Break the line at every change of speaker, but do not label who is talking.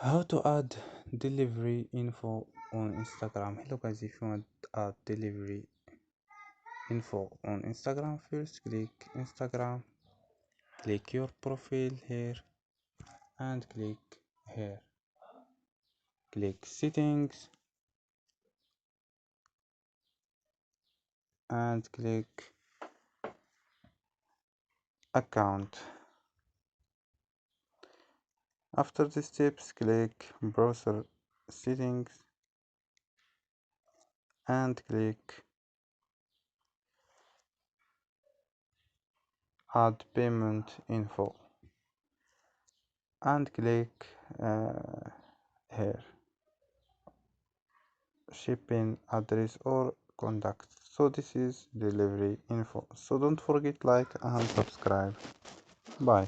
How to add delivery info on Instagram. Hello guys, if you want to add delivery info on Instagram, first click Instagram, click your profile here and click here, click settings and click account. After the steps, click browser settings and click add payment info and click here shipping address or contact. So this is delivery info. So don't forget like and subscribe. Bye.